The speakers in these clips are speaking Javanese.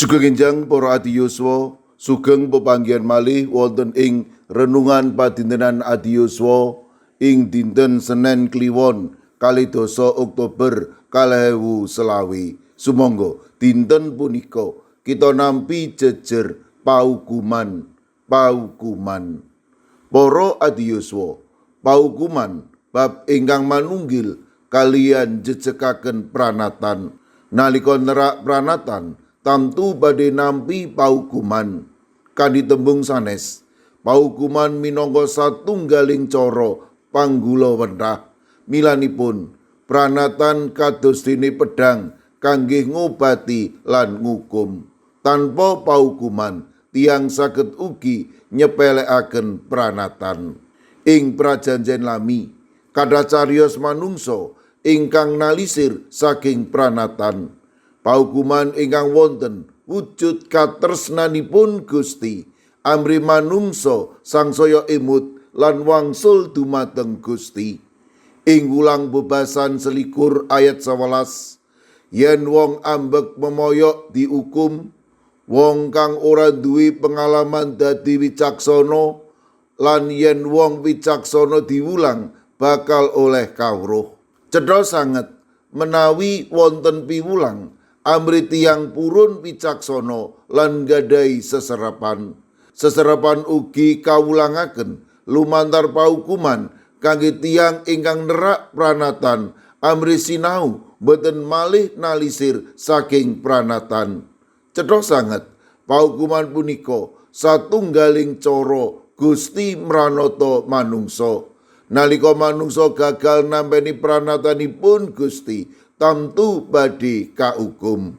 Sugeng enjang para adi yuswa, sugeng pepanggihan malih wonten ing renungan padintenan adi yuswa ing dinten Senen Kliwon 2 Oktober 2020. Sumangga dinten punika kita nampi jejer paukuman. Para adi yuswa, paukuman bab ingkang manunggil kalian jejekaken pranatan. Nalika nerak pranatan tamtu badhe nampi paukuman. Kanthi tembung sanes, paukuman minangka satunggaling cara panggula wenthah. Milanipun pranatan kados dene pedhang kangge ngobati lan ngukum. Tanpa paukuman tiyang saged ugi nyepelekaken pranatan. Ing prajanjen lami kada cariyos manungsa ingkang nalisir saking pranatan. Paukuman ingkang wonten wujud katresnanipun Gusti, amri manungsa sangsaya emut lan wangsul dumateng Gusti. Ing wulang bebasan 21 ayat 11, yen wong ambek memoyok diukum, wong kang ora duwe pengalaman dadi wicaksana, lan yen wong wicaksana diwulang bakal oleh kawruh. Cetha sanget menawi wonten piwulang amri tiyang purun wicaksana lan gadhahi seserapan. Seserapan ugi kawulangaken lumantar paukuman kangge tiyang ingkang nerak pranatan amri sinau boten malih nalisir saking pranatan. Cetha sanget paukuman punika satunggaling cara Gusti mranata manungsa. Nalika manungsa gagal nampeni pranatanipun Gusti, tamtu badhe kaukum.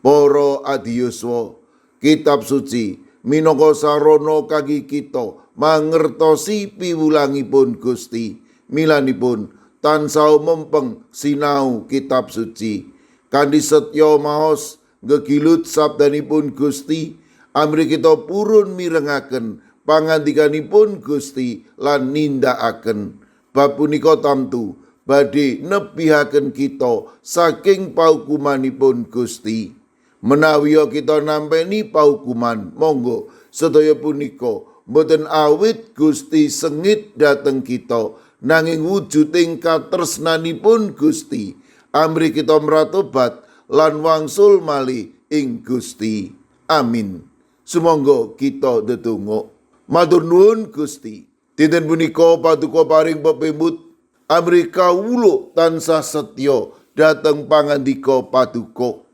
Para adi yuswa, kitab suci minangka sarana kangge kita mangertosi piwulangipun Gusti. Milanipun tansah mempeng sinau kitab suci kanthi setya maos gegilut sabdanipun Gusti, amri kita purun mirengaken pangandikanipun Gusti lan nindakaken. Bab punika tamtu badhe nebihaken kita saking paukumanipun Gusti. Menawi kita nampeni paukuman, monggo sedaya punika boten awit Gusti sengit dhateng kita, nanging wujuding katresnanipun Gusti, amri kita mratobat lan wangsul malih ing Gusti. Amin. Sumangga kita ndedonga. Matur nuwun Gusti, dinten punika paduka paring pepimut amri kawula tansah setya dhateng pangandika paduka,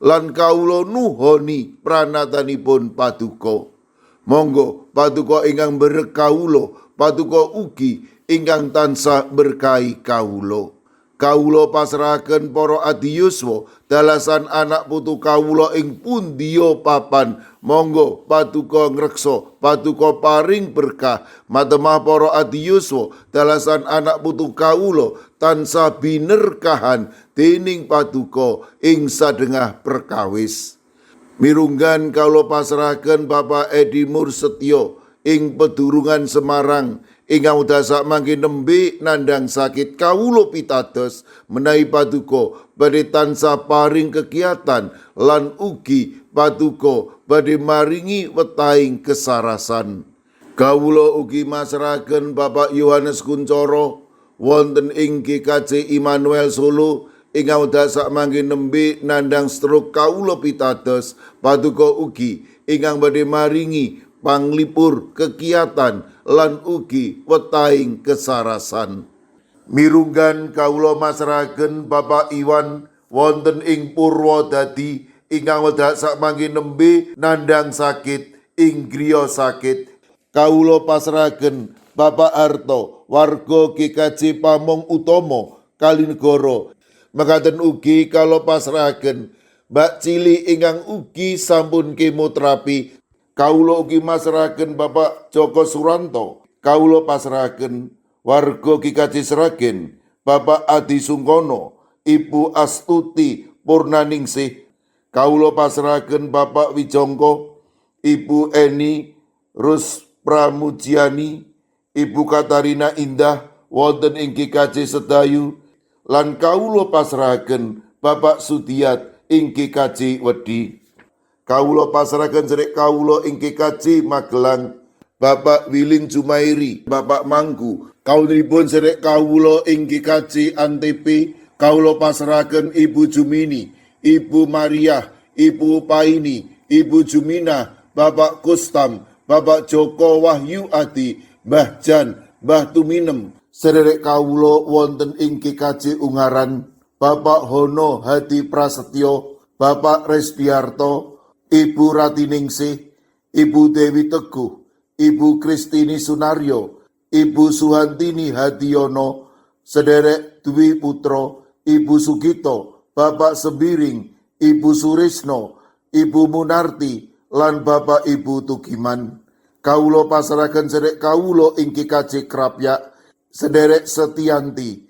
lan kawula nuhoni pranatanipun paduka. Monggo paduka ingkang berek kawula, paduka ugi ingkang tansah berkahi kawula. Kawula pasrahaken para adi yuswa dalasan anak putu kawula ing pundiya papan. Monggo paduka ngreksa, paduka paring berkah. Matemah para adi yuswa dalasan anak putu kawula tansah binerkahan dening paduka ing sadengah perkawis. Mirunggan kawula pasrahaken Bapak Edi Mursetyo ing Pedurungan Semarang ingkang udasa mangke nembe nandhang sakit. Kawula pitados menawi paduka badhe tansah paring kegiatan lan ugi paduka badhe maringi wetahing kesarasan. Kawula ugi masrahaken Bapak Yohanes Kuncoro wonten ing GKJ Immanuel Solo ingkang udasa mangke nembe nandhang stroke. Kawula pitados paduka ugi ingkang badhe maringi panglipur kegiatan lan ugi wetahing kesarasan. Mirunggan kawula masrahaken Bapak Iwan wonten ing Purwodadi ingkang wedhasak mangke nembe nandhang sakit ing griya sakit. Kawula pasrahaken Bapak Harto warga GKJ Pamong Utama Kalinegoro. Mekaten ugi kawula pasrahaken Mbak Cili ingkang ugi sampun kemoterapi. Kawula ugi masrahaken Bapak Joko Suranto. Kawula pasrahaken warga GKJ Sragen Bapak Adi Sungkono, Ibu Astuti Purnaningsih. Kawula pasrahaken Bapak Wijongko, Ibu Eni Rus Pramujiani, Ibu Katarina Indah wonten ing GKJ Sedayu, lan kawula pasrahaken Bapak Sudiat ing GKJ Wedi. Kawula pasrahaken sedherek kawula ing GKJ Magelang, Bapak Wilin Jumairi, Bapak Mangku. Kawulipun sedherek kawula ing GKJ Antp, kawula pasrahaken Ibu Jumini, Ibu Maria, Ibu Paini, Ibu Jumina, Bapak Kustam, Bapak Joko Wahyu Adi, Mbah Jan, Mbah Tuminem. Sedherek kawula wonten ing GKJ Ungaran, Bapak Hono Hadi Prasetyo, Bapak Resbiarto, Ibu Ratiningsih, Ibu Dewi Teguh, Ibu Kristini Sunaryo, Ibu Suhantini Hadiono, sedherek Dwi Putro, Ibu Sugito, Bapak Sembiring, Ibu Surisno, Ibu Munarti, lan Bapak Ibu Tugiman. Kawula pasrahaken sedherek kawula ing GKJ Krapyak, sedherek Setianti.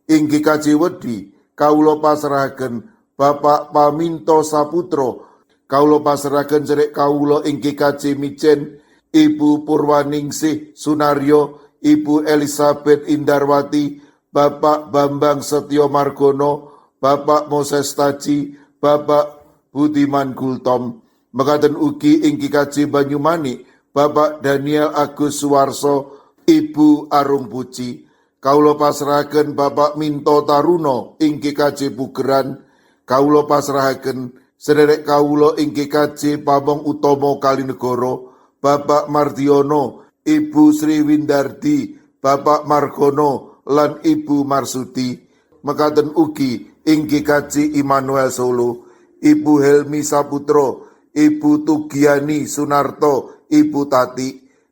Ing GKJ Wedi, kawula pasrahaken Bapak Paminto Saputro. Kawula pasrahaken sedherek kawula ing GKJ Micen, Ibu Purwaningsih Sunaryo, Ibu Elizabeth Indarwati, Bapak Bambang Setyo Margono, Bapak Moses Taji, Bapak Budiman Gultom. Mekaten ugi ing GKJ Banyumanik, Bapak Daniel Agus Suwarso, Ibu Arung Puji. Kawula pasrahaken Bapak Minto Taruno ing GKJ Bugeran. Kawula pasrahaken sedherek kawula ing GKJ Pamong Utomo Kalinegoro, Bapak Mardiono, Ibu Sri Windardi, Bapak Margono, lan Ibu Marsudi. Mekaten ugi ing GKJ Immanuel Solo, Ibu Helmi Saputro, Ibu Tugiani Sunarto, Ibu Tati.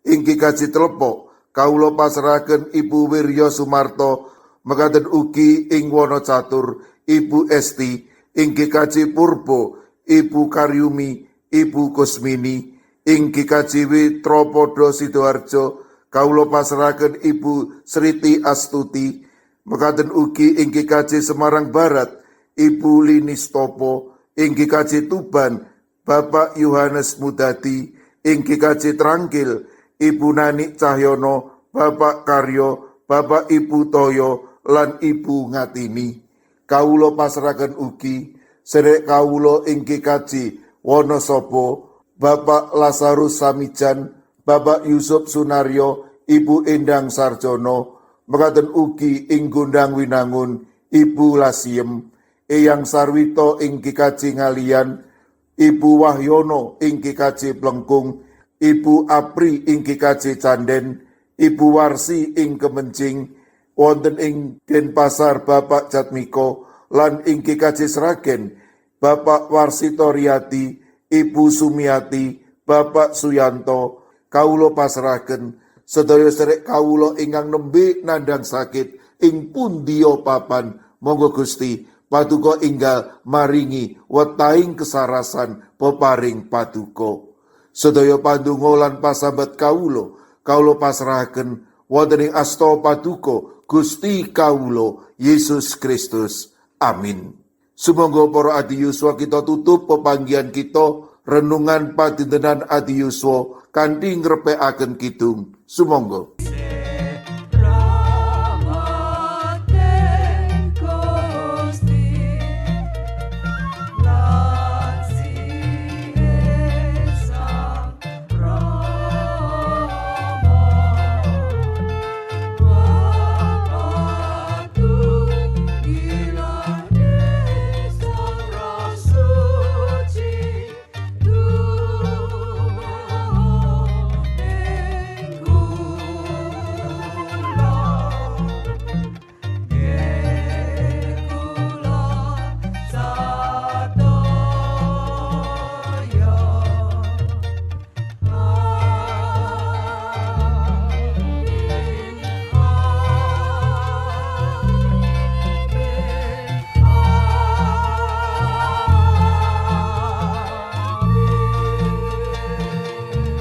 Ing GKJ Tlepok, kawula pasrahaken Ibu Wiryo Sumarto. Mekaten ugi ing Wonocatur, Ibu Esti. Ing GKJ Purbo, Ibu Karyumi, Ibu Kusmini. Ing GKJ Tropodo Sidoarjo, kawula pasrahaken Ibu Sriti Astuti. Mekaten ugi ing GKJ Semarang Barat, Ibu Linis Topo. Ing GKJ Tuban, Bapak Yohanes Mudadi. Ing GKJ Trangkil, Ibu Nani Cahyono, Bapak Karyo, Bapak Ibu Toyo, lan Ibu Ngatini. Kawula pasrahaken ugi sedherek kawula ing GKJ Wonosobo, Bapak Lazarus Samijan, Bapak Yusuf Sunaryo, Ibu Endang Sarjono. Mekaten ugi ing Gondang Winangun, Ibu Lasiem. Eyang Sarwito ing GKJ Ngalian, Ibu Wahyono ing GKJ Plengkung, Ibu Apri ing GKJ Canden, Ibu Warsi ing Kemencing. Wonten ing Denpasar Bapak Jatmiko, lan ing GKJ Sragen Bapak Warsito Riyadi, Ibu Sumiati, Bapak Suyanto. Kawula pasrahaken sedaya sedherek kawula ingkang nembe nandhang sakit ing pundiya papan, monggo Gusti paduka enggal maringi wetahing kesarasan peparing paduka. Sedaya pandonga lan pasambat kawula pasrahaken wonten ing asta paduka Gusti kawula Yesus Kristus. Amin. Sumangga para adi yuswa kita tutup pepanggihan kita renungan padintenan adi yuswa kanthi ngrepekaken kidung. Sumangga.